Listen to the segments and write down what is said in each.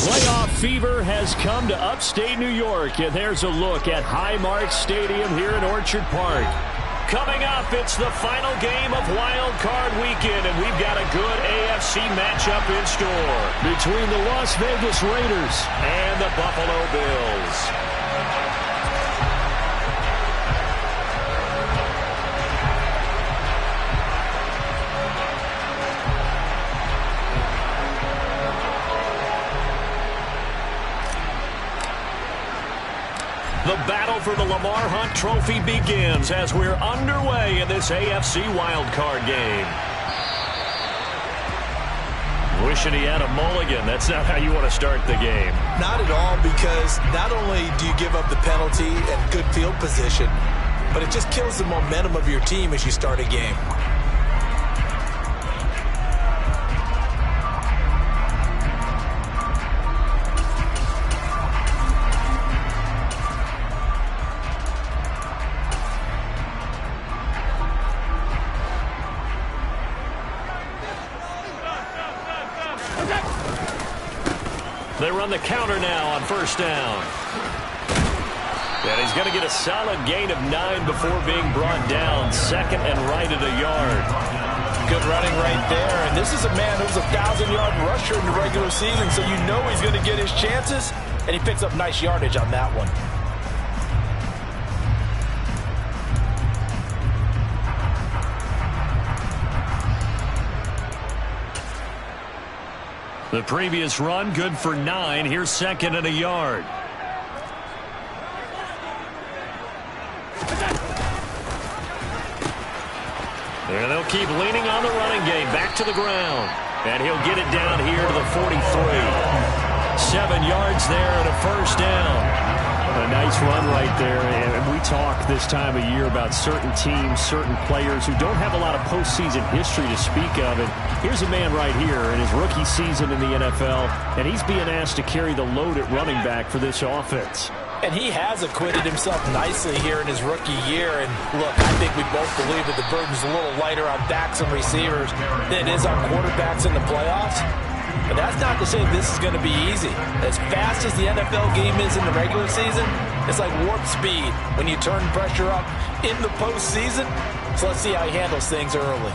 Playoff fever has come to upstate New York, and there's a look at Highmark Stadium here in Orchard Park. Coming up, it's the final game of Wild Card Weekend, and we've got a good AFC matchup in store between the Las Vegas Raiders and the Buffalo Bills. The battle for the Lamar Hunt Trophy begins as we're underway in this AFC wildcard game. Wishing he had a mulligan. That's not how you want to start the game. Not at all, because not only do you give up the penalty and good field position, but it just kills the momentum of your team as you start a game. They run the counter now on first down. And he's going to get a solid gain of 9 before being brought down. Second and right at a yard. Good running right there. And this is a man who's a 1,000-yard rusher in the regular season, so you know he's going to get his chances. And he picks up nice yardage on that one. The previous run, good for 9. Here's second and a yard. And they'll keep leaning on the running game. Back to the ground. And he'll get it down here to the 43. 7 yards there and a first down. A nice run right there. And we talk this time of year about certain teams, certain players who don't have a lot of postseason history to speak of. And here's a man right here in his rookie season in the NFL, and he's being asked to carry the load at running back for this offense. And he has acquitted himself nicely here in his rookie year. And look, I think we both believe that the burden's a little lighter on backs and receivers than it is on quarterbacks in the playoffs. But that's not to say this is going to be easy. As fast as the NFL game is in the regular season, it's like warp speed when you turn pressure up in the postseason. So let's see how he handles things early.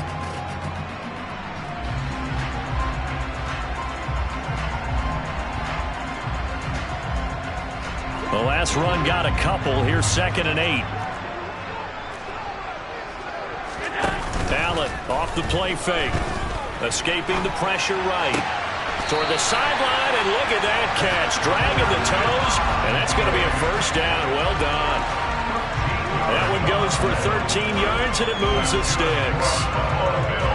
The last run got a couple. Here's second and 8. Allen off the play fake. Escaping the pressure right. Toward the sideline, and look at that catch. Dragging the toes, and that's going to be a first down. Well done. That one goes for 13 yards, and it moves the sticks.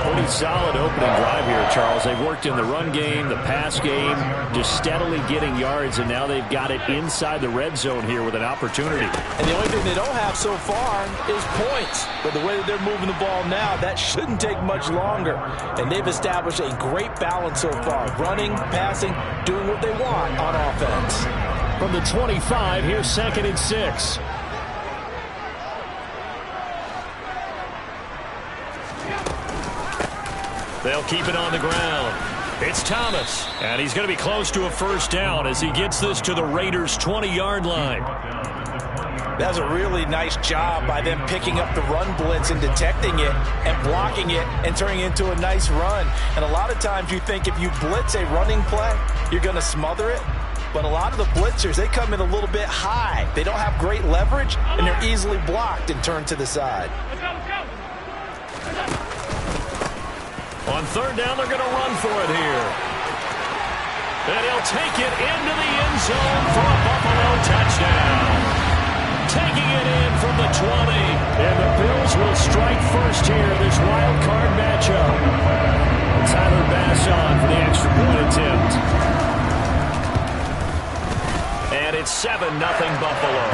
Pretty solid opening drive here, Charles. They've worked in the run game, the pass game, just steadily getting yards, and now they've got it inside the red zone here with an opportunity. And the only thing they don't have so far is points. But the way that they're moving the ball now, that shouldn't take much longer. And they've established a great balance so far. Running, passing, doing what they want on offense. From the 25, here's second and 6. They'll keep it on the ground. It's Thomas, and he's going to be close to a first down as he gets this to the Raiders' 20-yard line. That's a really nice job by them picking up the run blitz and detecting it and blocking it and turning it into a nice run. And a lot of times you think if you blitz a running play, you're going to smother it. But a lot of the blitzers, they come in a little bit high. They don't have great leverage, and they're easily blocked and turned to the side. On third down, they're going to run for it here. And he'll take it into the end zone for a Buffalo touchdown. Taking it in from the 20. And the Bills will strike first here in this wild card matchup. And Tyler Bass on for the extra point attempt. And it's 7-0 Buffalo.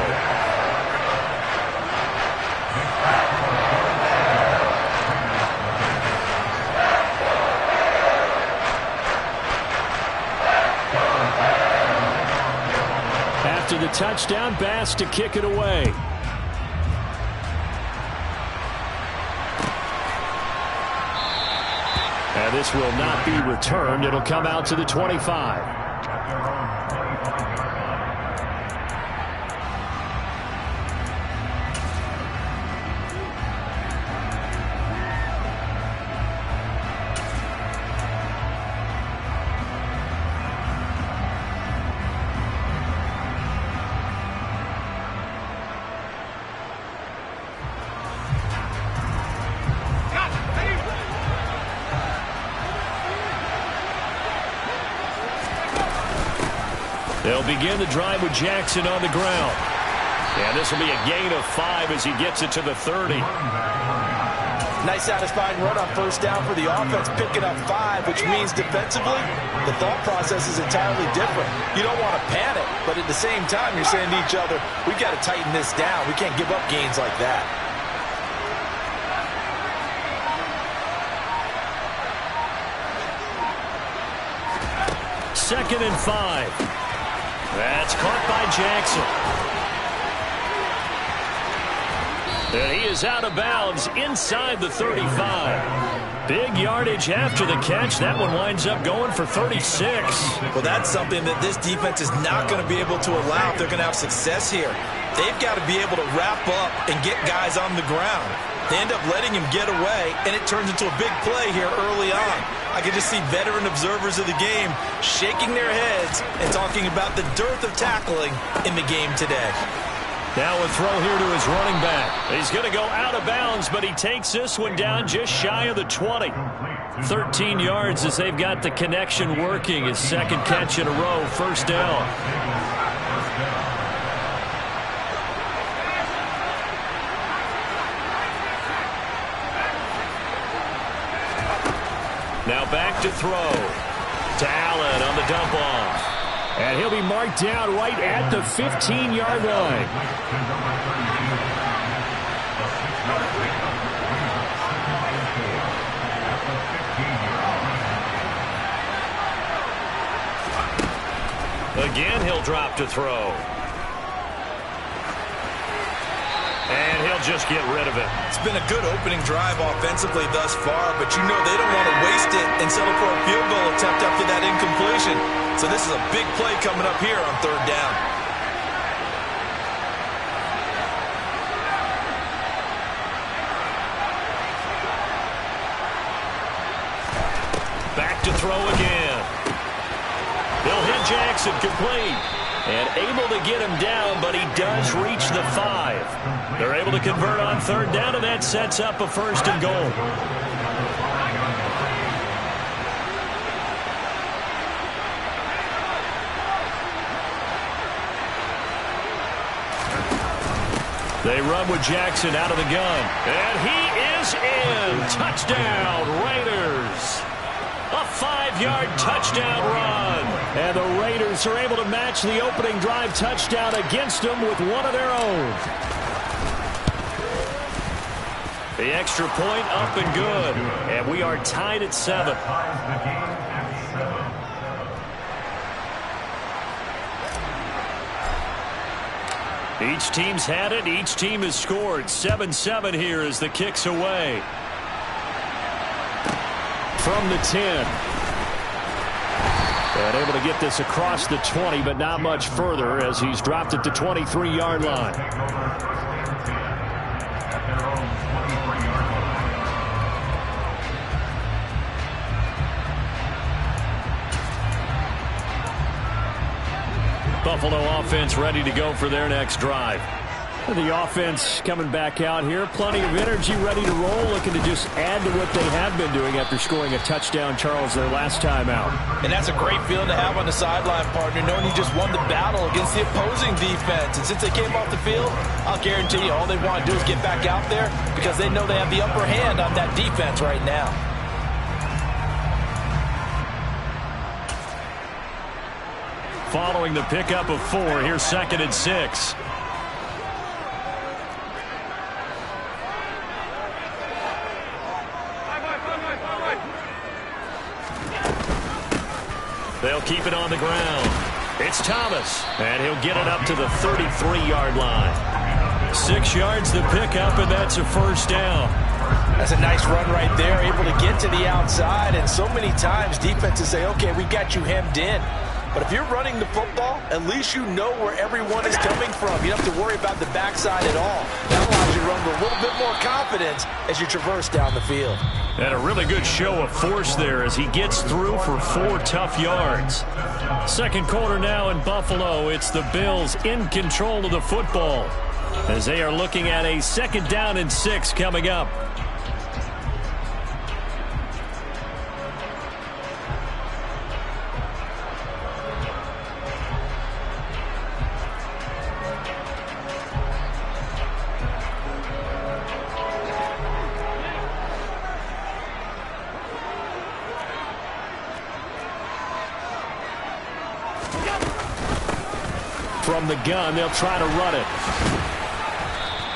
After the touchdown, Bass to kick it away. This will not be returned. It'll come out to the 25. They'll begin the drive with Jackson on the ground. And this will be a gain of 5 as he gets it to the 30. Nice satisfying run on first down for the offense, picking up 5, which means defensively, the thought process is entirely different. You don't want to panic, but at the same time, you're saying to each other, we've got to tighten this down. We can't give up gains like that. Second and 5. That's caught by Jackson. And he is out of bounds inside the 35. Big yardage after the catch. That one winds up going for 36. Well, that's something that this defense is not going to be able to allow if they're going to have success here. They've got to be able to wrap up and get guys on the ground. They end up letting him get away, and it turns into a big play here early on. I can just see veteran observers of the game shaking their heads and talking about the dearth of tackling in the game today. Now a throw here to his running back. He's going to go out of bounds, but he takes this one down just shy of the 20. 13 yards as they've got the connection working. His second catch in a row, first down. Now back to throw. To Allen on the dump off. And he'll be marked down right at the 15-yard line. Again, he'll drop to throw. And he'll just get rid of it. It's been a good opening drive offensively thus far, but you know they don't want to waste it and settle for a field goal attempt after that incompletion. So this is a big play coming up here on third down. Back to throw again. They'll hit Jackson complete. And able to get him down, but he does reach the 5. They're able to convert on third down, and that sets up a first and goal. They run with Jackson out of the gun. And he is in. Touchdown, Raiders. A 5-yard touchdown run. And the Raiders are able to match the opening drive touchdown against them with one of their own. The extra point up and good. And we are tied at 7. Each team's had it. Each team has scored. 7-7 here as the kick's away. From the 10. And able to get this across the 20, but not much further as he's dropped it to 23-yard line. Buffalo offense ready to go for their next drive. The offense coming back out here. Plenty of energy, ready to roll, looking to just add to what they have been doing after scoring a touchdown, Charles, their last time out. And that's a great feeling to have on the sideline, partner, knowing you just won the battle against the opposing defense. And since they came off the field, I'll guarantee you all they want to do is get back out there because they know they have the upper hand on that defense right now. Following the pickup of 4, here's 2nd and 6. They'll keep it on the ground. It's Thomas, and he'll get it up to the 33-yard line. 6 yards to pick up, and that's a first down. That's a nice run right there, able to get to the outside. And so many times defenses say, okay, we got you hemmed in. But if you're running the football, at least you know where everyone is coming from. You don't have to worry about the backside at all. That allows you to run with a little bit more confidence as you traverse down the field. And a really good show of force there as he gets through for 4 tough yards. Second quarter now in Buffalo. It's the Bills in control of the football as they are looking at a 2nd down and 6 coming up. From the gun, they'll try to run it.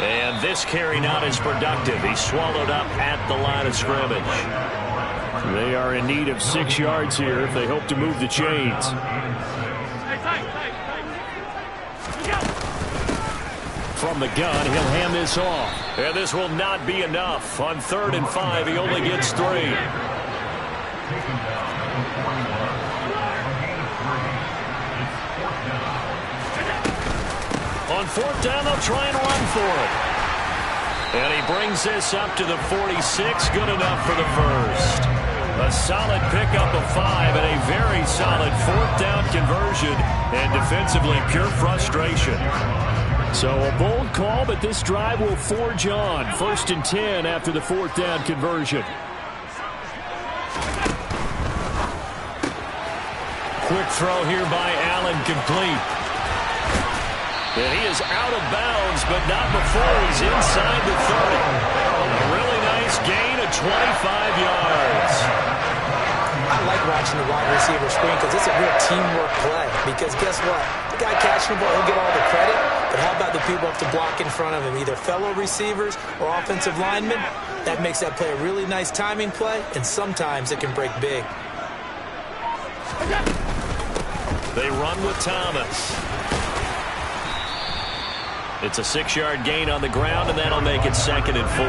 And this carry not as productive. He's swallowed up at the line of scrimmage. They are in need of 6 yards here if they hope to move the chains. From the gun, he'll hand this off. And this will not be enough. On 3rd and 5, he only gets 3. On 4th down, they'll try and run for it. And he brings this up to the 46. Good enough for the first. A solid pickup of 5 and a very solid 4th down conversion. And defensively, pure frustration. So a bold call, but this drive will forge on. 1st and 10 after the 4th down conversion. Quick throw here by Allen, complete. And he is out of bounds, but not before he's inside the 30. A really nice gain of 25 yards. I like watching the wide receiver screen because it's a real teamwork play. Because guess what? The guy catching the ball, he'll get all the credit. But how about the people up to block in front of him, either fellow receivers or offensive linemen? That makes that play a really nice timing play, and sometimes it can break big. They run with Thomas. It's a 6-yard gain on the ground, and that'll make it 2nd and 4.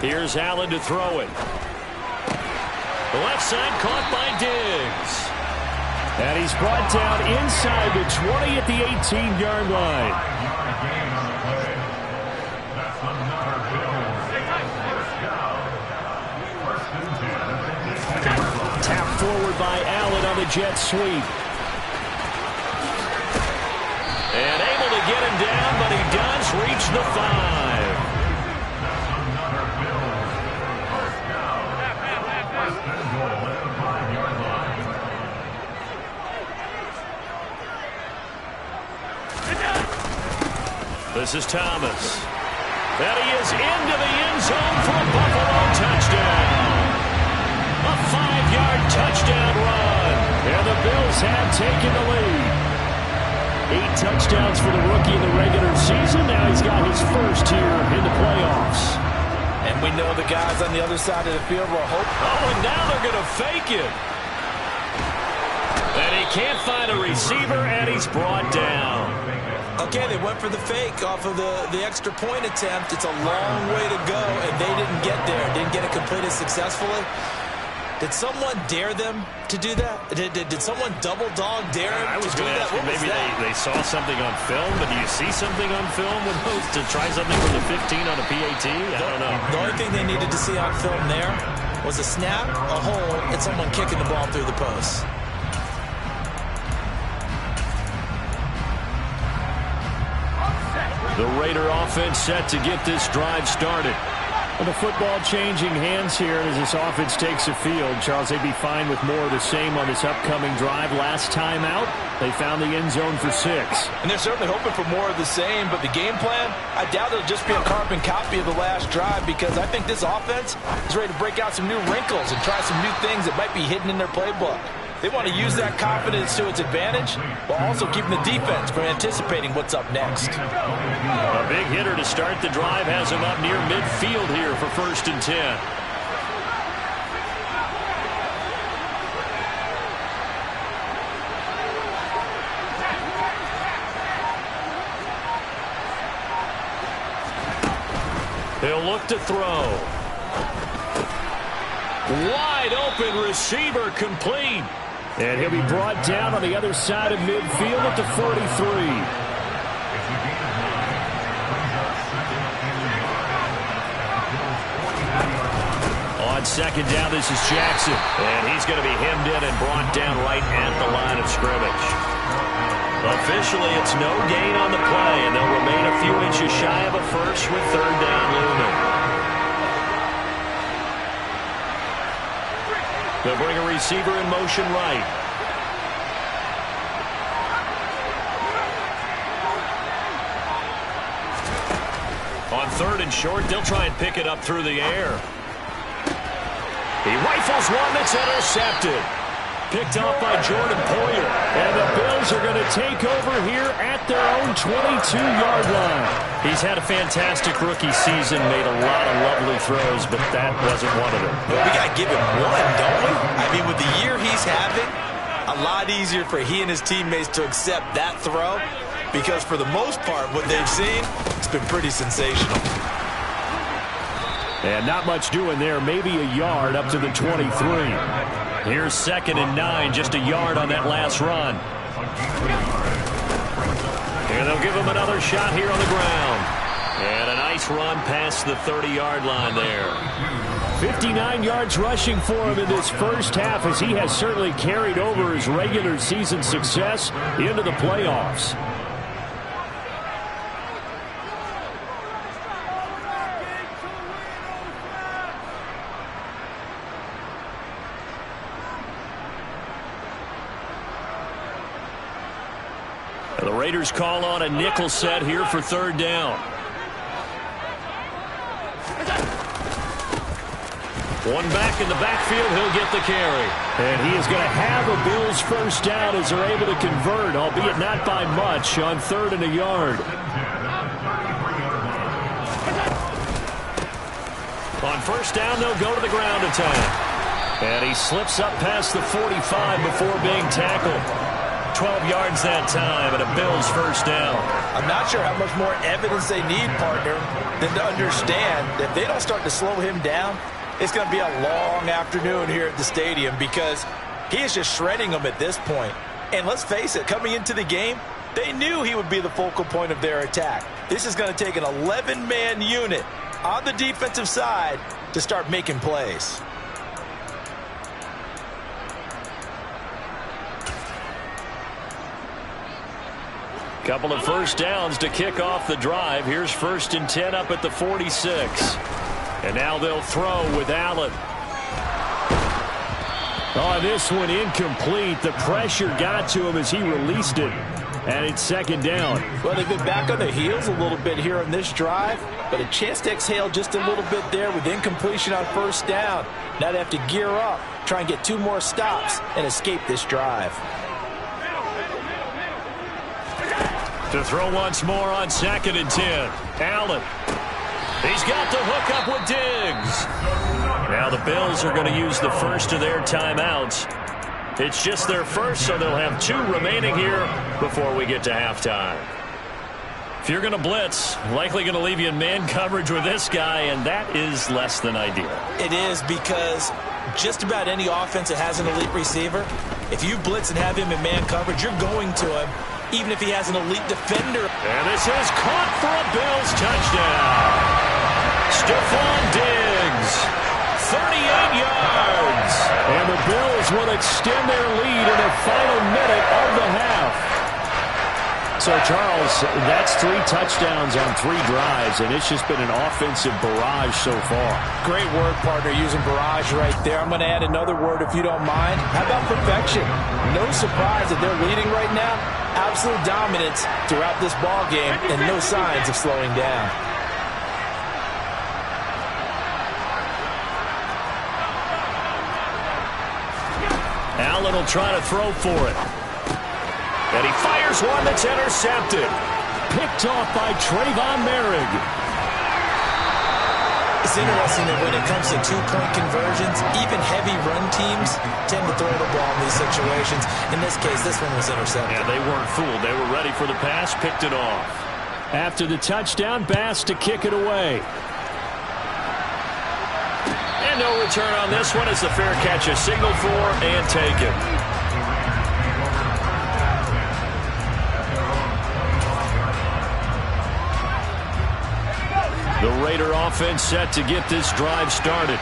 Here's Allen to throw it. The left side caught by Diggs. And he's brought down inside the 20 at the 18-yard line. Tapped forward by Allen on the jet sweep. And able to get him down, but he does reach the 5. This is Thomas. And he is into the end zone for a Buffalo touchdown. A 5-yard touchdown run. And the Bills have taken the lead. 8 touchdowns for the rookie in the regular season. Now he's got his first here in the playoffs. And we know the guys on the other side of the field will hope. Oh, and now they're going to fake it. And he can't find a receiver, and he's brought down. Okay, they went for the fake off of the extra point attempt. It's a long way to go, and they didn't get there. Didn't get it completed successfully. Did someone dare them to do that? Did someone double dog dare them I was to do going to that? ask you, maybe they saw something on film, but do you see something on film with those to try something from the 15 on a PAT? I don't know. The only thing they needed to see on film there was a snap, a hole, and someone kicking the ball through the post. The Raider offense set to get this drive started. Well, the football changing hands here as this offense takes the field. Charles, they'd be fine with more of the same on this upcoming drive. Last time out, they found the end zone for 6. And they're certainly hoping for more of the same, but the game plan, I doubt it'll just be a carbon copy of the last drive because I think this offense is ready to break out some new wrinkles and try some new things that might be hidden in their playbook. They want to use that confidence to its advantage while also keeping the defense from anticipating what's up next. A big hitter to start the drive has him up near midfield here for 1st and 10. He'll look to throw. Wide open receiver complete. And he'll be brought down on the other side of midfield at the 43. On second down, this is Jackson. And he's going to be hemmed in and brought down right at the line of scrimmage. Officially, it's no gain on the play, and they'll remain a few inches shy of a first with third down looming. They'll bring a receiver in motion right. On third and short, they'll try and pick it up through the air. He rifles one that's intercepted. Picked off by Jordan Poyer. And the Bills are going to take over here at their own 22-yard line. He's had a fantastic rookie season, made a lot of lovely throws, but that wasn't one of them. Well, we got to give him one, don't we? I mean, with the year he's having, a lot easier for he and his teammates to accept that throw, because for the most part, what they've seen, it's been pretty sensational. And not much doing there, maybe a yard up to the 23. Here's 2nd and 9, just a yard on that last run. And they'll give him another shot here on the ground. And a nice run past the 30-yard line there. 59 yards rushing for him in this first half, as he has certainly carried over his regular season success into the playoffs. The Raiders call on a nickel set here for third down. One back in the backfield, he'll get the carry. And he is going to have a Bills first down as they're able to convert, albeit not by much, on 3rd and a yard. On first down, they'll go to the ground attack. And he slips up past the 45 before being tackled. 12 yards that time, and a Bills first down. I'm not sure how much more evidence they need, partner, than to understand that if they don't start to slow him down, it's going to be a long afternoon here at the stadium, because he is just shredding them at this point. And let's face it, coming into the game, they knew he would be the focal point of their attack. This is going to take an 11-man unit on the defensive side to start making plays. Couple of first downs to kick off the drive. Here's 1st and 10 up at the 46. And now they'll throw with Allen. Oh, this one incomplete. The pressure got to him as he released it. And it's 2nd down. Well, they've been back on their heels a little bit here on this drive, but a chance to exhale just a little bit there with incompletion on first down. Now they have to gear up, try and get 2 more stops, and escape this drive. To throw once more on 2nd and 10. Allen. He's got the hook up with Diggs. Now the Bills are going to use the first of their timeouts. It's just their first, so they'll have 2 remaining here before we get to halftime. If you're going to blitz, likely going to leave you in man coverage with this guy, and that is less than ideal. It is, because just about any offense that has an elite receiver, if you blitz and have him in man coverage, you're going to him, even if he has an elite defender. And this is caught for a Bills touchdown. Stephon Diggs, 38 yards. And the Bills will extend their lead in the final minute of the half. So, Charles, that's 3 touchdowns on 3 drives, and it's just been an offensive barrage so far. Great work, partner, using barrage right there. I'm going to add another word if you don't mind. How about perfection? No surprise that they're leading right now. Absolute dominance throughout this ball game, and no signs of slowing down. Allen will try to throw for it. And he fires one that's intercepted. Picked off by Trayvon Merrick. It's interesting that when it comes to 2-point conversions, even heavy run teams tend to throw the ball in these situations. In this case, this one was intercepted. Yeah, they weren't fooled. They were ready for the pass, picked it off. After the touchdown, Bass to kick it away. no return on this one as the fair catch is signaled for and taken. The Raider offense set to get this drive started.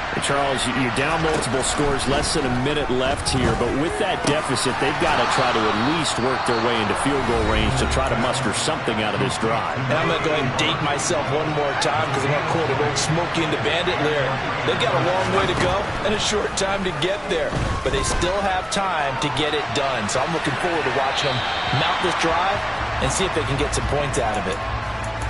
Hey, Charles, you're down multiple scores, less than a minute left here, but with that deficit, they've got to try to at least work their way into field goal range to try to muster something out of this drive. And I'm going to go ahead and date myself one more time because I'm going to quote an old Smokey and the Bandit lyric. They've got a long way to go and a short time to get there, but they still have time to get it done. So I'm looking forward to watching them mount this drive and see if they can get some points out of it.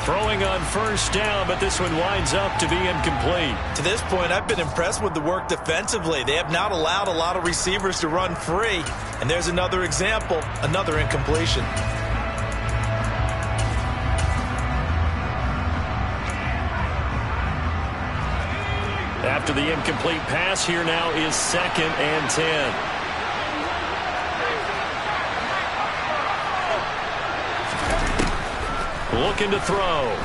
Throwing on first down, but this one winds up to be incomplete. To this point, I've been impressed with the work defensively. They have not allowed a lot of receivers to run free. And there's another example, another incompletion. After the incomplete pass, here now is 2nd and 10. Looking to throw.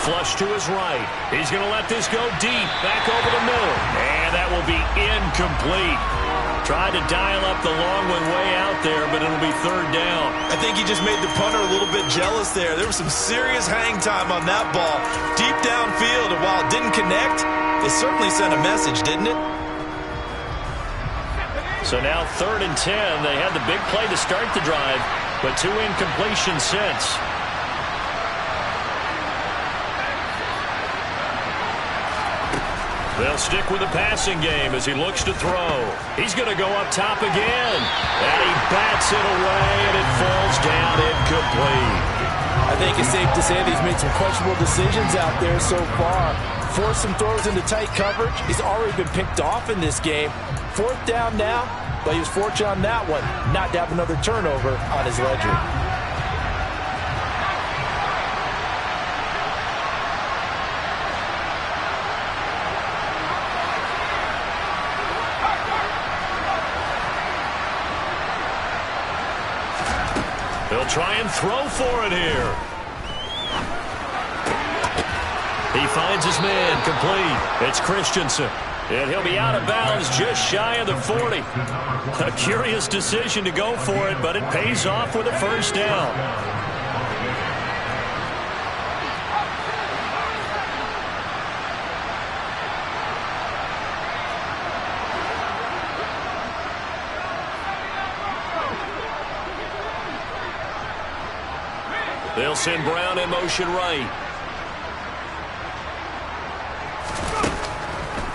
Flush to his right. He's going to let this go deep. Back over the middle. And that will be incomplete. Tried to dial up the long one way out there, but it'll be 3rd down. I think he just made the punter a little bit jealous there. There was some serious hang time on that ball. Deep downfield, and while it didn't connect, it certainly sent a message, didn't it? So now 3rd and 10. They had the big play to start the drive, but 2 incompletions since. They'll stick with the passing game as he looks to throw. He's going to go up top again. And he bats it away, and it falls down incomplete. I think it's safe to say that he's made some questionable decisions out there so far. Forced some throws into tight coverage. He's already been picked off in this game. 4th down now, but he was fortunate on that one not to have another turnover on his ledger. He'll try and throw for it here. He finds his man complete. It's Christensen. And he'll be out of bounds just shy of the 40. A curious decision to go for it, but it pays off with a 1st down. They'll send Brown in motion right.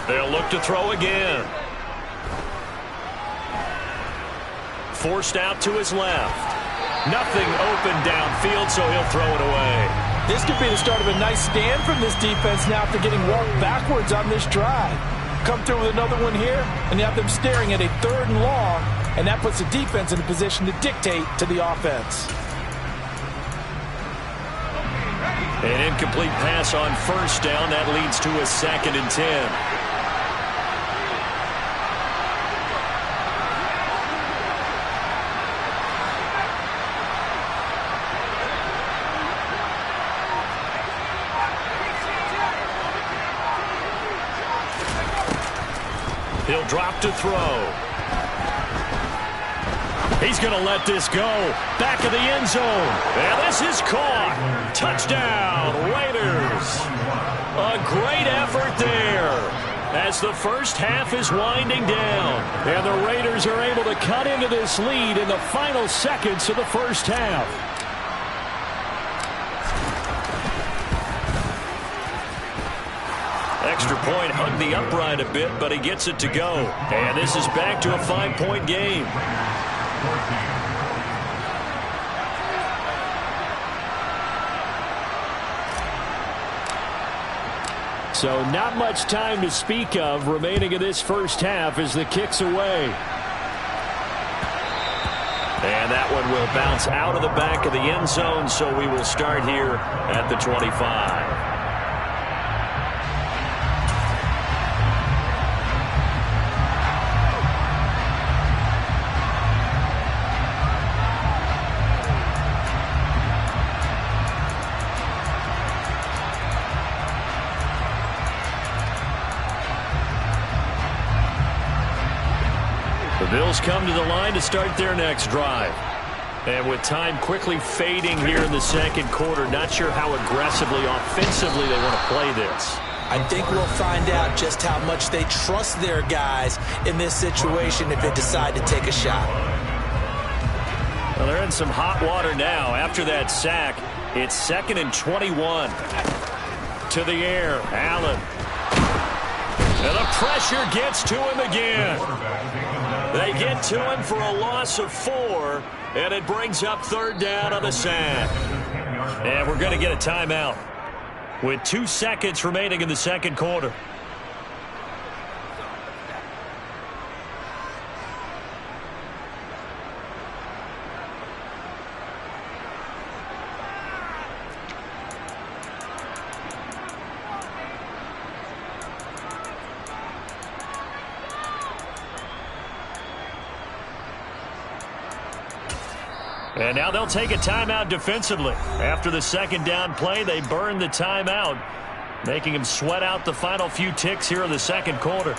They'll look to throw again. Forced out to his left. Nothing open downfield, so he'll throw it away. This could be the start of a nice stand from this defense now after getting walked backwards on this drive. Come through with another one here, and you have them staring at a 3rd and long, and that puts the defense in a position to dictate to the offense. An incomplete pass on 1st down. That leads to a 2nd and 10. He'll drop to throw. He's going to let this go. Back of the end zone. And this is caught. Touchdown, Raiders. A great effort there as the first half is winding down. And the Raiders are able to cut into this lead in the final seconds of the first half. Extra point hugged the upright a bit, but he gets it to go. And this is back to a 5-point game. So not much time to speak of remaining in this first half as the kick's away. And that one will bounce out of the back of the end zone, so we will start here at the 25. Bills come to the line to start their next drive. And with time quickly fading here in the second quarter, not sure how aggressively, offensively they want to play this. I think we'll find out just how much they trust their guys in this situation if they decide to take a shot. Well, they're in some hot water now. After that sack, it's 2nd and 21. To the air, Allen. And the pressure gets to him again. They get to him for a loss of 4, and it brings up 3rd down on the sack. And we're going to get a timeout with 2 seconds remaining in the second quarter. And now they'll take a timeout defensively. After the second down play, they burn the timeout, making him sweat out the final few ticks here in the second quarter.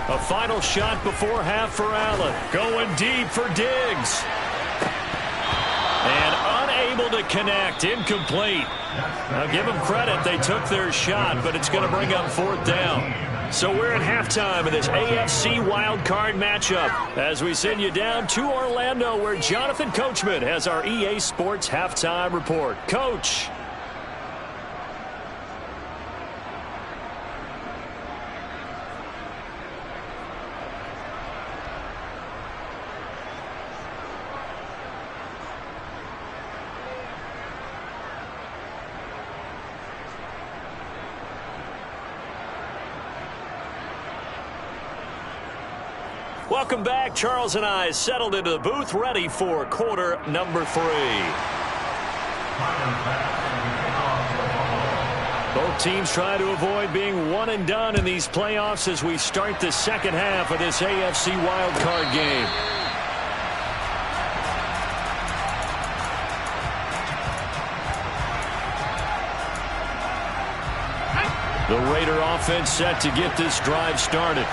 A final shot before half for Allen. Going deep for Diggs. And unable to connect. Incomplete. Now give them credit. They took their shot, but it's going to bring up 4th down. So we're at halftime of this AFC wildcard matchup as we send you down to Orlando where Jonathan Coachman has our EA Sports halftime report. Coach. Welcome back. Charles and I settled into the booth, ready for quarter number 3. Both teams try to avoid being one and done in these playoffs as we start the second half of this AFC wildcard game. The Raider offense set to get this drive started.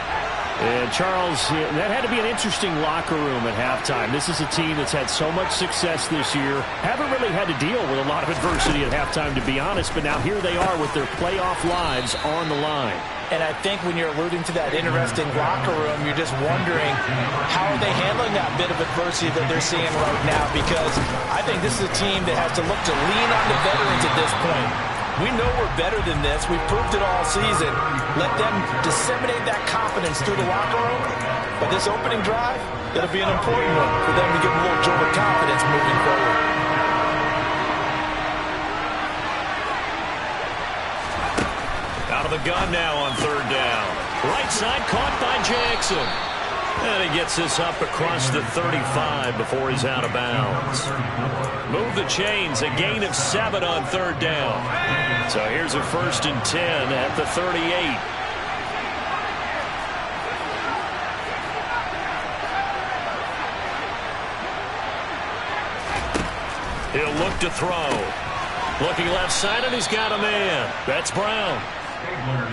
And, Charles, that had to be an interesting locker room at halftime. This is a team that's had so much success this year. Haven't really had to deal with a lot of adversity at halftime, to be honest. But now here they are with their playoff lives on the line. And I think when you're alluding to that interesting locker room, you're just wondering how are they handling that bit of adversity that they're seeing right now. Because I think this is a team that has to look to lean on the veterans at this point. We know we're better than this. We've proved it all season. Let them disseminate that confidence through the locker room. But this opening drive, it'll be an important one for them to give them a little jolt of confidence moving forward. Out of the gun now on 3rd down. Right side caught by Jackson. And he gets this up across the 35 before he's out of bounds. Move the chains, a gain of 7 on 3rd down. So here's a 1st and 10 at the 38. He'll look to throw. Looking left side, and he's got a man. That's Brown.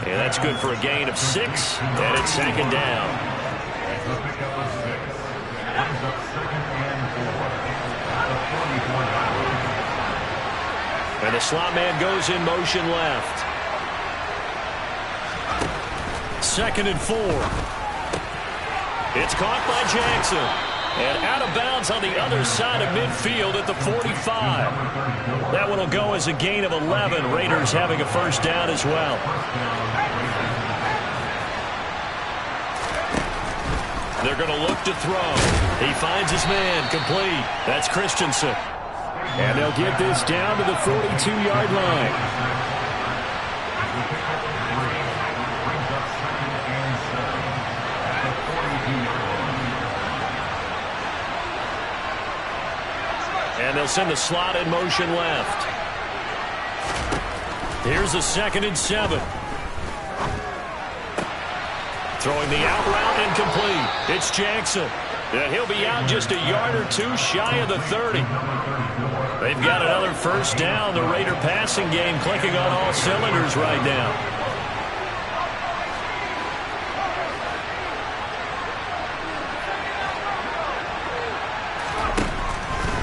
And that's good for a gain of 6, and it's 2nd down. And the slot man goes in motion left. 2nd and 4. It's caught by Jackson. And out of bounds on the other side of midfield at the 45. That one will go as a gain of 11. Raiders having a 1st down as well. They're going to look to throw. He finds his man, complete. That's Christensen. And they'll get this down to the 42-yard line. And they'll send the slot in motion left. Here's a 2nd and 7. Throwing the out route incomplete. It's Jackson. And he'll be out just a yard or two shy of the 30. They've got another first down. The Raider passing game clicking on all cylinders right now.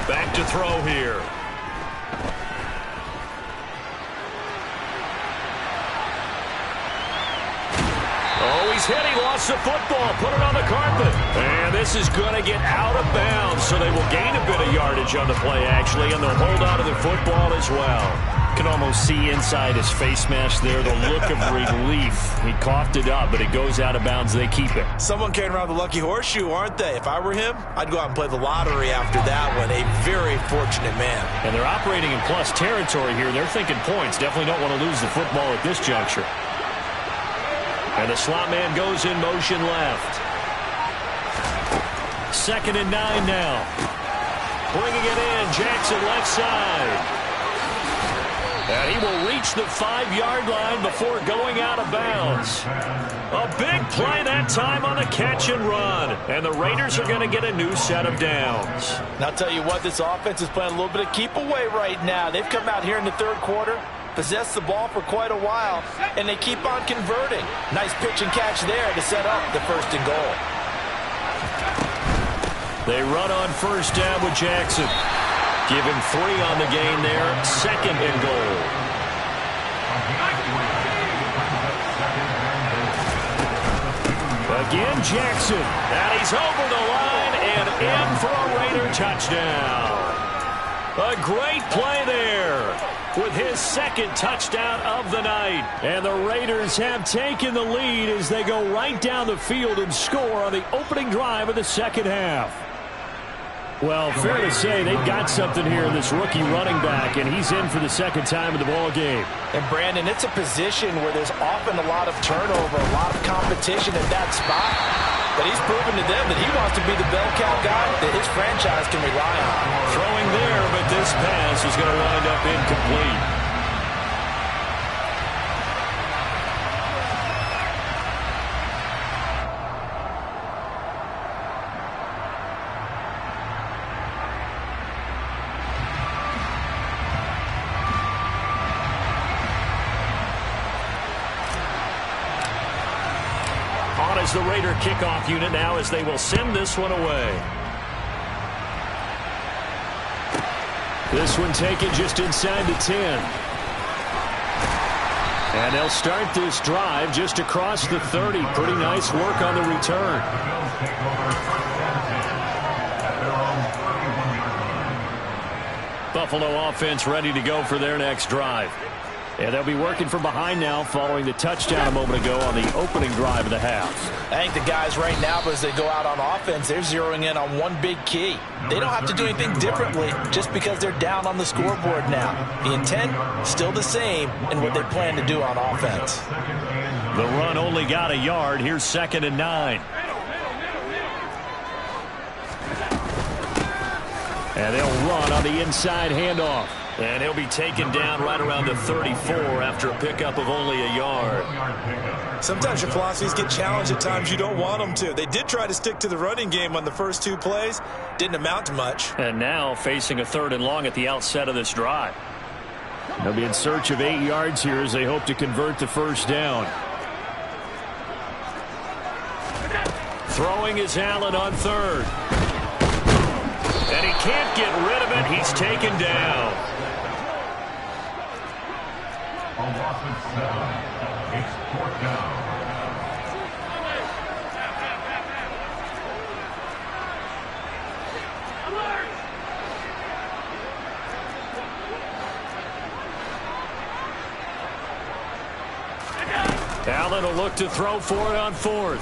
Back to throw here. Oh, he's hit. He lost the football. Put it on the carpet. And this is going to get out of bounds, so they will gain a bit of yardage on the play, actually, and they'll hold on to the football as well. You can almost see inside his face mask there the look of relief. He coughed it up, but it goes out of bounds. They keep it. Someone carrying around the lucky horseshoe, aren't they? If I were him, I'd go out and play the lottery after that one. A very fortunate man. And they're operating in plus territory here. They're thinking points. Definitely don't want to lose the football at this juncture. And the slot man goes in motion left. 2nd and 9 now. Bringing it in, Jackson left side. And he will reach the 5-yard line before going out of bounds. A big play that time on the catch and run. And the Raiders are going to get a new set of downs. And I'll tell you what, this offense is playing a little bit of keep away right now. They've come out here in the 3rd quarter, possessed the ball for quite a while, and they keep on converting. Nice pitch and catch there to set up the 1st and goal. They run on first down with Jackson. Give him 3 on the gain there. 2nd and goal. Again, Jackson. And he's over the line and in for a Raider touchdown. A great play there with his 2nd touchdown of the night. And the Raiders have taken the lead as they go right down the field and score on the opening drive of the 2nd half. Well, fair to say they've got something here in this rookie running back, and he's in for the 2nd time in the ball game. And, Brandon, it's a position where there's often a lot of turnover, a lot of competition at that spot. But he's proven to them that he wants to be the bell cow guy that his franchise can rely on. Throwing there, but this pass is going to wind up incomplete. As the Raider kickoff unit now as they will send this one away. This one taken just inside the 10. And they'll start this drive just across the 30. Pretty nice work on the return. Buffalo offense ready to go for their next drive. And they'll be working from behind now following the touchdown a moment ago on the opening drive of the half. I think the guys right now, as they go out on offense, they're zeroing in on one big key. They don't have to do anything differently just because they're down on the scoreboard now. The intent, still the same in what they plan to do on offense. The run only got a yard. Here's 2nd and 9. And they'll run on the inside handoff. And he'll be taken down right around the 34 after a pickup of only a yard. Sometimes your philosophies get challenged at times you don't want them to. They did try to stick to the running game on the first 2 plays. Didn't amount to much. And now facing a 3rd and long at the outset of this drive. They'll be in search of 8 yards here as they hope to convert the first down. Throwing is Allen on 3rd. And he can't get rid of it. He's taken down. On loss of 7, it's 4th down. Allen will look to throw for it on 4th.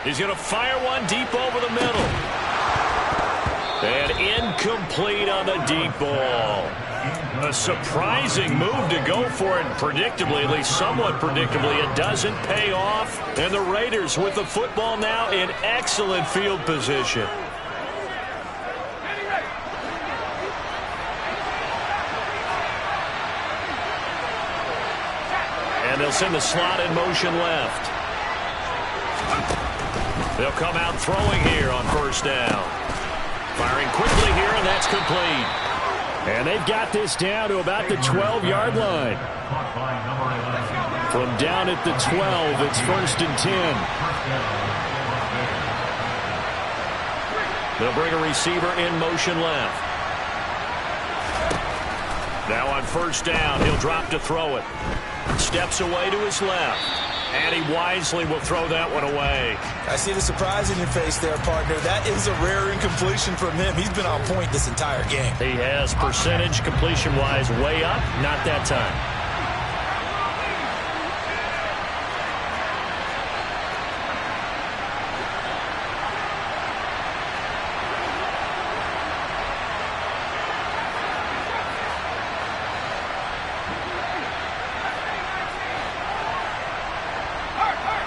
He's going to fire one deep over the middle. And incomplete on the deep ball. A surprising move to go for it predictably, at least somewhat predictably. It doesn't pay off. And the Raiders with the football now in excellent field position. And And they'll send the slot in motion left. They'll come out throwing here on first down. Firing quickly here, and that's complete. And they've got this down to about the 12-yard line. From down at the 12, it's 1st and 10. They'll bring a receiver in motion left. Now on first down, he'll drop to throw it. Steps away to his left. And he wisely will throw that one away. I see the surprise in your face there, partner. That is a rare incompletion from him. He's been on point this entire game. He has percentage completion-wise way up. Not that time.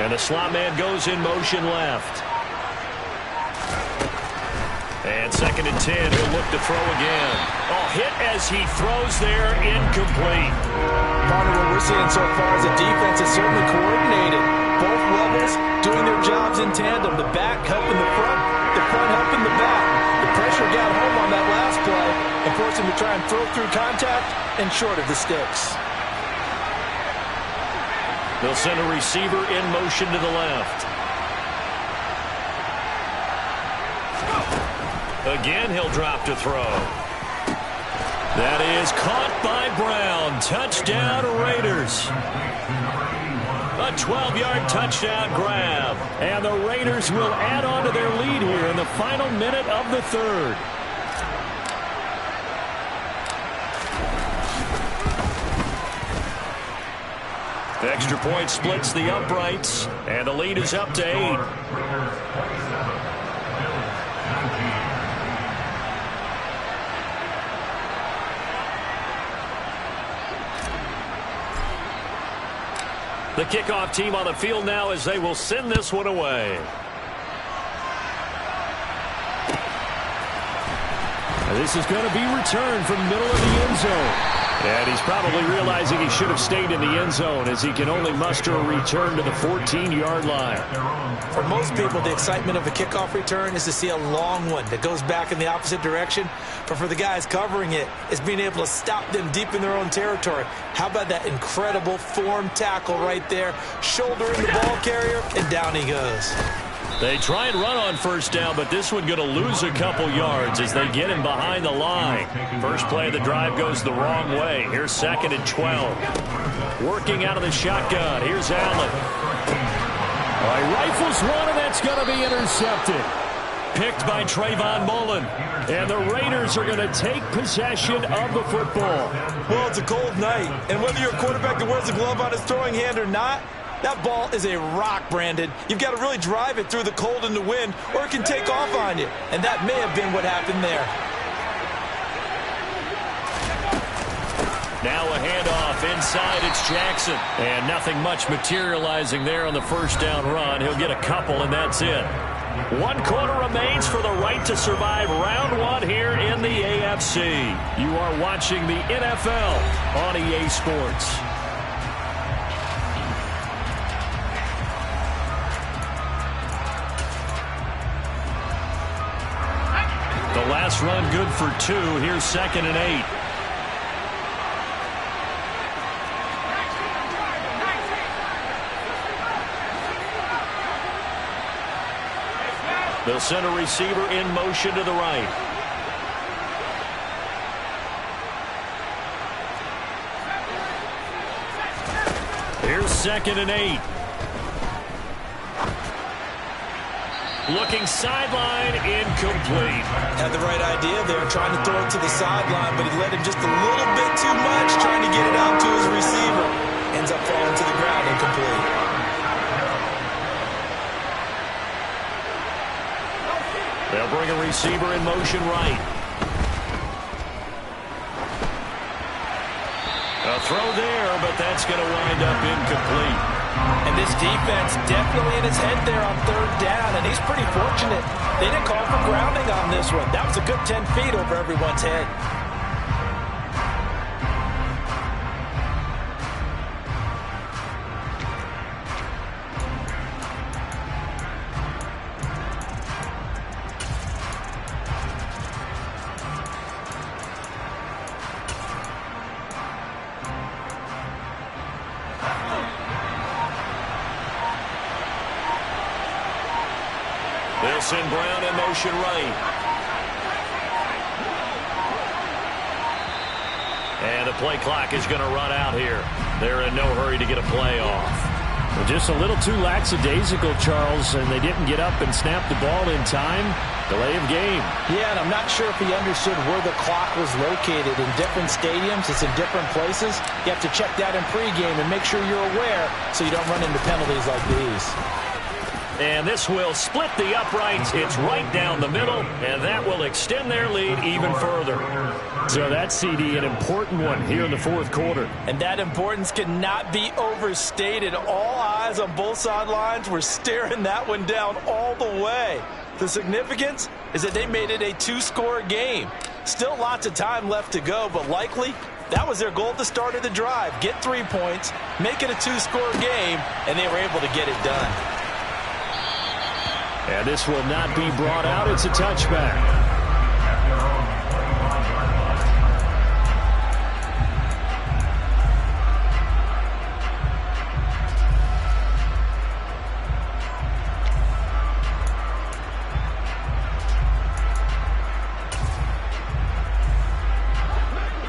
And the slot man goes in motion left. And 2nd and 10. He'll look to throw again. Oh, hit as he throws there. Incomplete. Partner, what we're seeing so far is the defense is certainly coordinated. Both levels doing their jobs in tandem. The back helping the front helping the back. The pressure got home on that last play and forced him to try and throw through contact and short of the sticks. They'll send a receiver in motion to the left. Again, he'll drop to throw. That is caught by Brown. Touchdown, Raiders. A 12-yard touchdown grab. And the Raiders will add on to their lead here in the final minute of the 3rd. The extra point splits the uprights, and the lead is up to 8. The kickoff team on the field now as they will send this one away. And this is going to be returned from the middle of the end zone. And he's probably realizing he should have stayed in the end zone as he can only muster a return to the 14-yard line. For most people, the excitement of a kickoff return is to see a long one that goes back in the opposite direction. But for the guys covering it, it's being able to stop them deep in their own territory. How about that incredible form tackle right there, shouldering the ball carrier, and down he goes. They try and run on first down, but this one going to lose a couple yards as they get him behind the line. First play of the drive goes the wrong way. Here's 2nd and 12. Working out of the shotgun. Here's Allen. He rifles one, and that's going to be intercepted. Picked by Trayvon Mullen. And the Raiders are going to take possession of the football. Well, it's a cold night, and whether you're a quarterback that wears a glove on his throwing hand or not, that ball is a rock, Brandon. You've got to really drive it through the cold and the wind, or it can take off on you. And that may have been what happened there. Now a handoff inside. It's Jackson. And nothing much materializing there on the first down run. He'll get a couple, and that's it. 1 quarter remains for the right to survive round 1 here in the AFC. You are watching the NFL on EA Sports. The last run good for 2. Here's 2nd and 8. They'll send a receiver in motion to the right. Here's 2nd and 8. Looking sideline, incomplete. Had the right idea there, trying to throw it to the sideline, but he let him just a little bit too much, trying to get it out to his receiver. Ends up falling to the ground, incomplete. They'll bring a receiver in motion right. A throw there, but that's going to wind up incomplete. And this defense definitely in his head there on 3rd down, and he's pretty fortunate. They didn't call for grounding on this one. That was a good 10 feet over everyone's head. They'll send Brown in motion right. And the play clock is going to run out here. They're in no hurry to get a play off. Well, just a little too lackadaisical, Charles, and they didn't get up and snap the ball in time. Delay of game. Yeah, and I'm not sure if he understood where the clock was located. In different stadiums, it's in different places. You have to check that in pregame and make sure you're aware so you don't run into penalties like these. And this will split the uprights. It's right down the middle, and that will extend their lead even further. So that's, CD, an important one here in the fourth quarter. And that importance cannot be overstated. All eyes on both sidelines were staring that one down all the way. The significance is that they made it a two-score game. Still lots of time left to go, but likely that was their goal at the start of the drive. Get 3 points, make it a two-score game, and they were able to get it done. And this will not be brought out. It's a touchback.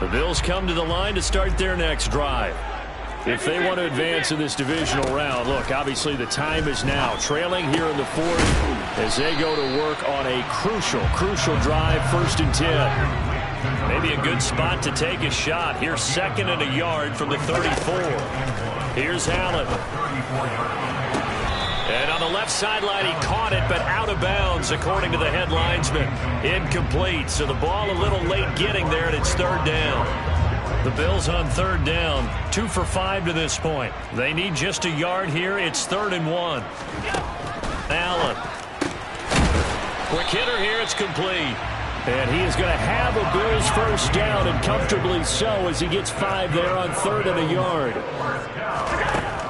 The Bills come to the line to start their next drive. If they want to advance in this divisional round, look, obviously the time is now. Trailing here in the fourth as they go to work on a crucial drive, 1st and 10. Maybe a good spot to take a shot. Here's 2nd and a yard from the 34. Here's Allen. And on the left sideline, he caught it, but out of bounds, according to the head linesman. Incomplete, so the ball a little late getting there, and it's 3rd down. The Bills on 3rd down, 2 for 5 to this point. They need just a yard here. It's 3rd and 1. Allen. Quick hitter here. It's complete. And he is going to have a Bills 1st down, and comfortably so, as he gets 5 there on 3rd and a yard.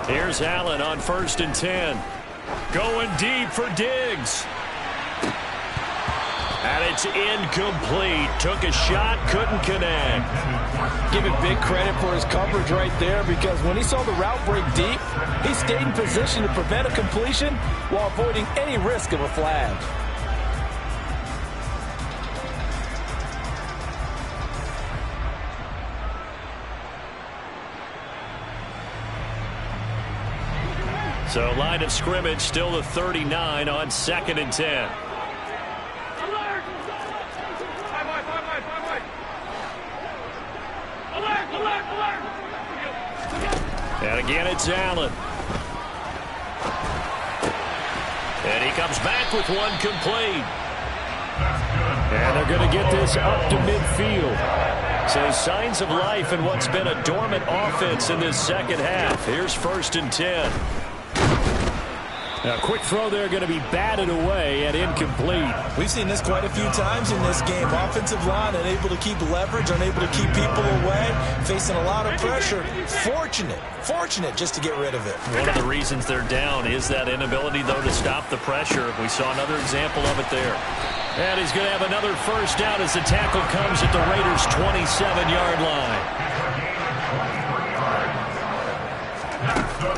Here's Allen on 1st and 10. Going deep for Diggs. And it's incomplete. Took a shot, couldn't connect. Give him big credit for his coverage right there, because when he saw the route break deep, he stayed in position to prevent a completion while avoiding any risk of a flag. So line of scrimmage still the 39 on 2nd and 10. And again, it's Allen. And he comes back with one complete. And they're going to get this up to midfield. So signs of life in what's been a dormant offense in this second half. Here's 1st and 10. A quick throw there, going to be batted away and incomplete. We've seen this quite a few times in this game. Offensive line unable to keep leverage, unable to keep people away, facing a lot of pressure. Fortunate just to get rid of it. One of the reasons they're down is that inability, though, to stop the pressure. We saw another example of it there. And he's going to have another 1st down as the tackle comes at the Raiders' 27-yard line.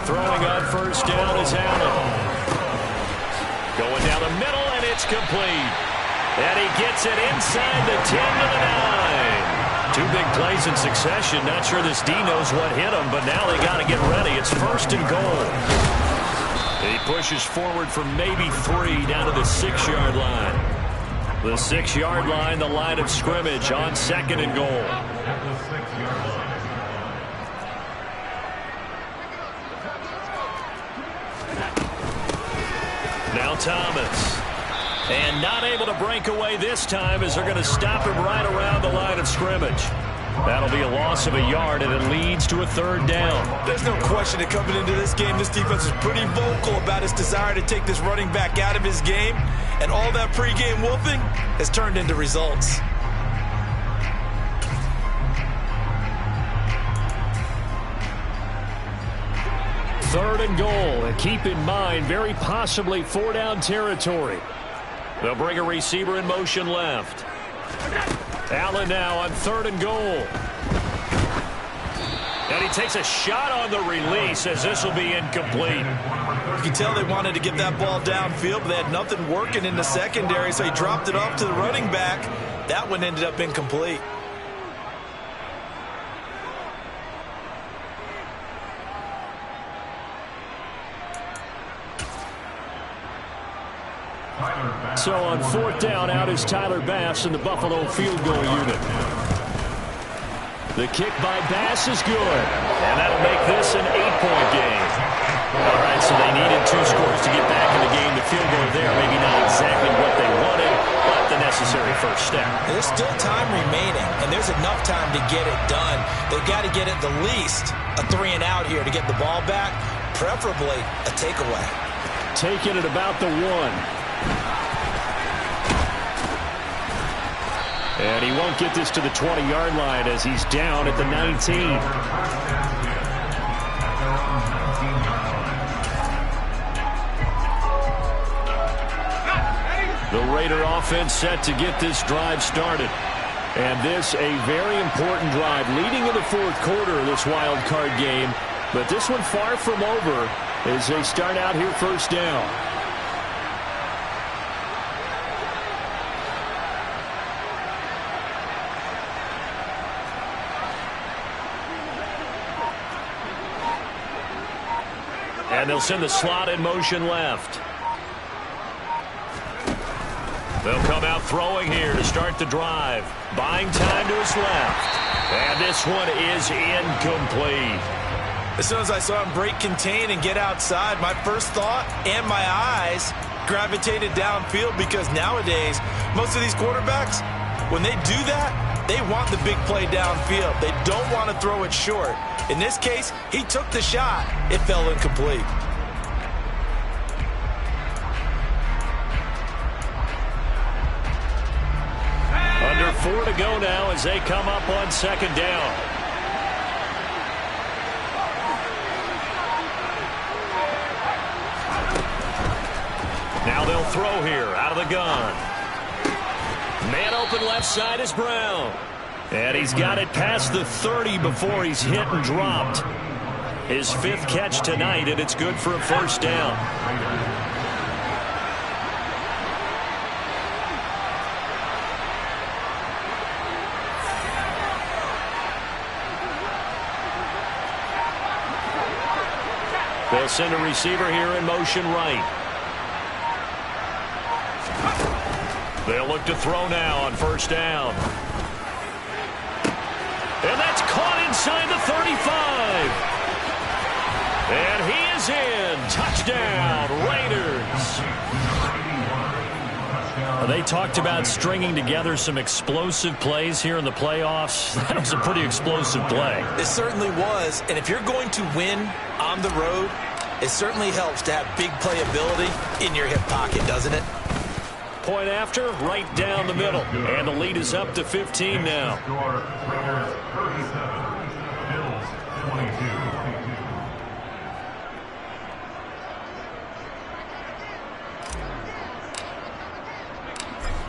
Throwing on 1st down is Allen. Going down the middle, and it's complete. And he gets it inside the 10 to the 9. 2 big plays in succession. Not sure this D knows what hit him, but now they got to get ready. It's 1st and goal. He pushes forward for maybe 3 down to the 6-yard line. The 6-yard line, the line of scrimmage on 2nd and goal. Now Thomas. And not able to break away this time as they're going to stop him right around the line of scrimmage. That'll be a loss of a yard, and it leads to a 3rd down. There's no question that coming into this game, this defense is pretty vocal about its desire to take this running back out of his game. And all that pregame wolfing has turned into results. Third and goal, and keep in mind, very possibly 4-down territory. They'll bring a receiver in motion left. Allen now on 3rd and goal. And he takes a shot on the release as this will be incomplete. You can tell they wanted to get that ball downfield, but they had nothing working in the secondary, so he dropped it off to the running back. That one ended up incomplete. So on 4th down, out is Tyler Bass in the Buffalo field goal unit. The kick by Bass is good. And that'll make this an 8-point game. All right, so they needed 2 scores to get back in the game. The field goal there, maybe not exactly what they wanted, but the necessary first step. There's still time remaining, and there's enough time to get it done. They've got to get at the least a 3 and out here to get the ball back, preferably a takeaway. Taking it about the 1. And he won't get this to the 20-yard line as he's down at the 19. The Raider offense set to get this drive started. And this a very important drive leading in the 4th quarter of this wild card game. But this one far from over as they start out here first down. And they'll send the slot in motion left. They'll come out throwing here to start the drive. Buying time to his left. And this one is incomplete. As soon as I saw him break contain and get outside, my first thought and my eyes gravitated downfield, because nowadays, most of these quarterbacks, when they do that, they want the big play downfield. They don't want to throw it short. In this case, he took the shot. It fell incomplete. Under 4 to go now as they come up on 2nd down. Now they'll throw here out of the gun. Man open left side is Brown. And he's got it past the 30 before he's hit and dropped. His 5th catch tonight, and it's good for a first down. They'll send a receiver here in motion right. They'll look to throw now on first down. And that's caught inside the 35. And he is in. Touchdown, Raiders. They talked about stringing together some explosive plays here in the playoffs. That was a pretty explosive play. It certainly was. And if you're going to win on the road, it certainly helps to have big playability in your hip pocket, doesn't it? Point after, right down the middle. And the lead is up to 15 now. Raiders 37, Bills 22.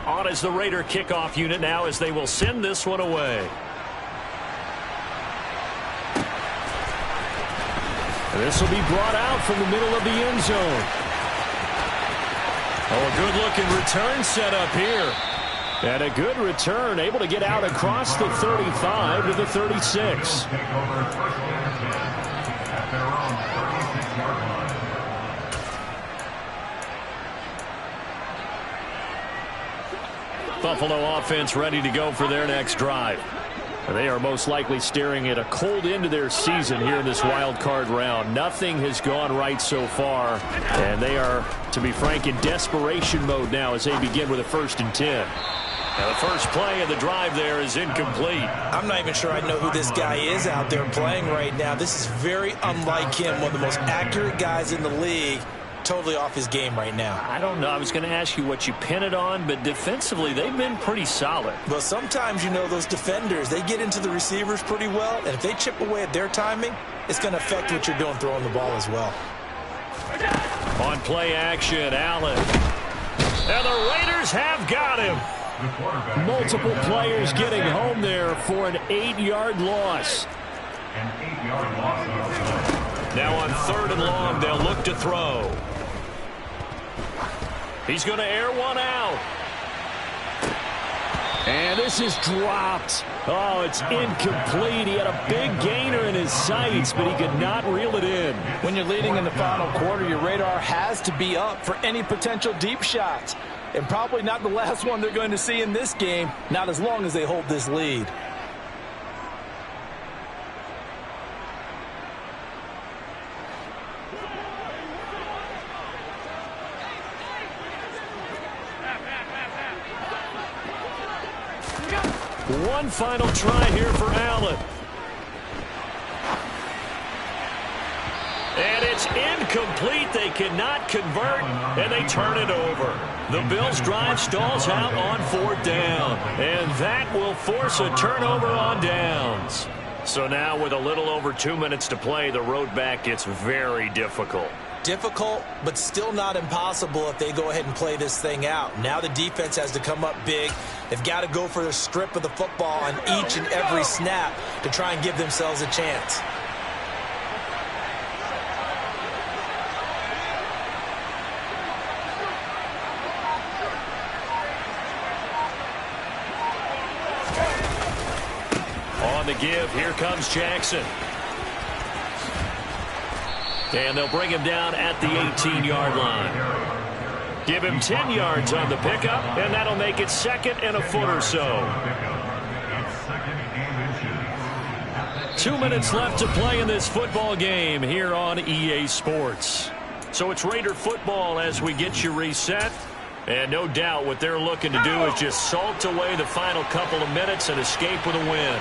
On is the Raider kickoff unit now as they will send this one away. And this will be brought out from the middle of the end zone. Oh, a good-looking return set up here. And a good return, able to get out across the 35 to the 36. Buffalo offense ready to go for their next drive. They are most likely staring at a cold end to their season here in this wild card round. Nothing has gone right so far, and they are, to be frank, in desperation mode now as they begin with a 1st and 10. Now the first play of the drive there is incomplete. I'm not even sure I know who this guy is out there playing right now. This is very unlike him, one of the most accurate guys in the league. Totally off his game right now. I don't know. I was going to ask you what you pin it on, but defensively, they've been pretty solid. Well, sometimes, you know, those defenders, they get into the receivers pretty well, and if they chip away at their timing, it's going to affect what you're doing throwing the ball as well. On play action, Allen. And the Raiders have got him. Multiple players getting home there for an 8-yard loss. An 8-yard loss of 7. Now on 3rd and long, they'll look to throw. He's going to air one out. And this is dropped. Oh, it's incomplete. He had a big gainer in his sights, but he could not reel it in. When you're leading in the final quarter, your radar has to be up for any potential deep shots. And probably not the last one they're going to see in this game, not as long as they hold this lead. One final try here for Allen. And it's incomplete. They cannot convert, and they turn it over. The Bills' drive stalls out on 4th down, and that will force a turnover on downs. So now with a little over 2 minutes to play, the road back gets very difficult. Difficult, but still not impossible if they go ahead and play this thing out. Now the defense has to come up big. They've got to go for the strip of the football on each and every snap to try and give themselves a chance. On the give, here comes Jackson. And they'll bring him down at the 18-yard line. Give him 10 yards on the pickup, and that'll make it 2nd and a foot or so. 2 minutes left to play in this football game here on EA Sports. So it's Raider football as we get you reset. And no doubt what they're looking to do is just salt away the final couple of minutes and escape with a win.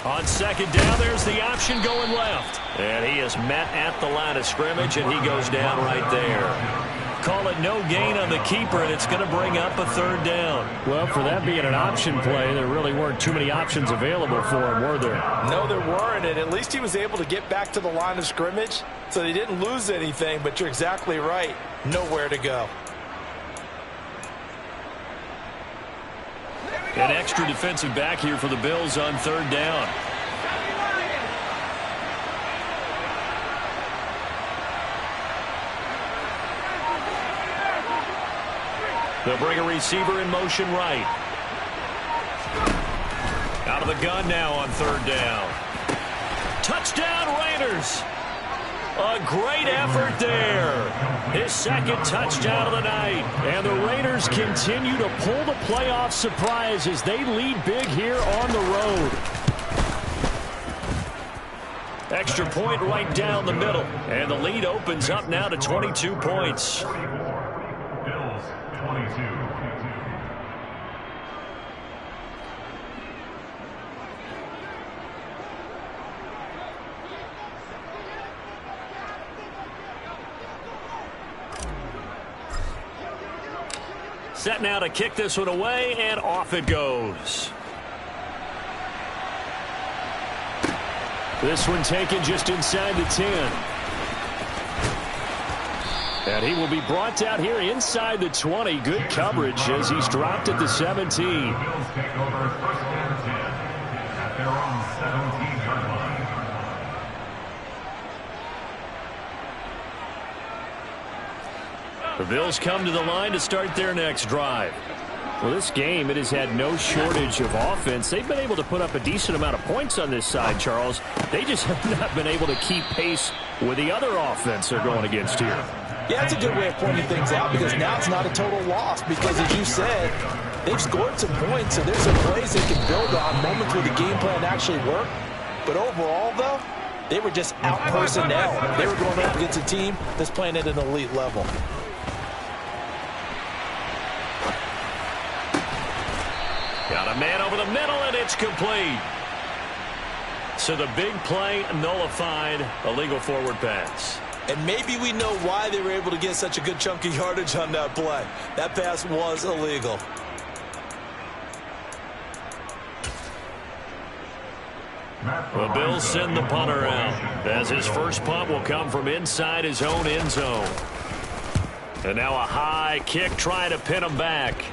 On 2nd down, there's the option going left. And he is met at the line of scrimmage, and he goes down right there. Call it no gain on the keeper, and it's going to bring up a 3rd down. Well, for that being an option play, there really weren't too many options available for him, were there? No, there weren't, and at least he was able to get back to the line of scrimmage, so they didn't lose anything, but you're exactly right. Nowhere to go. An extra defensive back here for the Bills on 3rd down. They'll bring a receiver in motion right. Out of the gun now on 3rd down. Touchdown Raiders! A great effort there. His 2nd touchdown of the night. And the Raiders continue to pull the playoff surprise as they lead big here on the road. Extra point right down the middle. And the lead opens up now to 22 points. Bills 22. Set now to kick this one away, and off it goes. This one taken just inside the 10. And he will be brought down here inside the 20. Good coverage as he's dropped at the 17. Bills take over 1st and 10 at their own 17-yard line. The Bills come to the line to start their next drive. Well, this game, it has had no shortage of offense. They've been able to put up a decent amount of points on this side, Charles. They just have not been able to keep pace with the other offense they're going against here. Yeah, it's a good way of pointing things out because now it's not a total loss because, as you said, they've scored some points, so there's some plays they can build on, moments where the game plan actually worked. But overall, though, they were just out-personnel. They were going up against a team that's playing at an elite level. Got a man over the middle, and it's complete. So the big play nullified, a legal forward pass. And maybe we know why they were able to get such a good chunk of yardage on that play. That pass was illegal. The Bills send the punter out, as his first punt will come from inside his own end zone. And now a high kick trying to pin him back.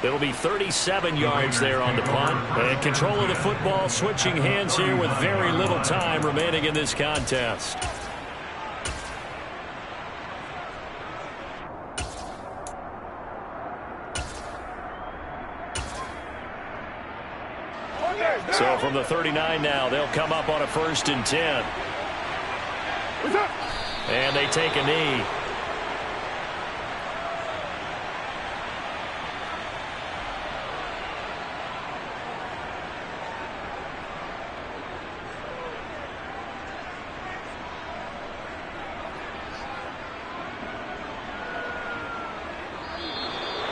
It'll be 37 yards there on the punt. And control of the football switching hands here with very little time remaining in this contest. So from the 39 now, they'll come up on a 1st and 10. And they take a knee.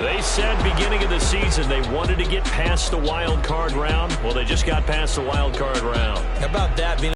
They said beginning of the season they wanted to get past the wild card round. Well, they just got past the wild card round. How about that being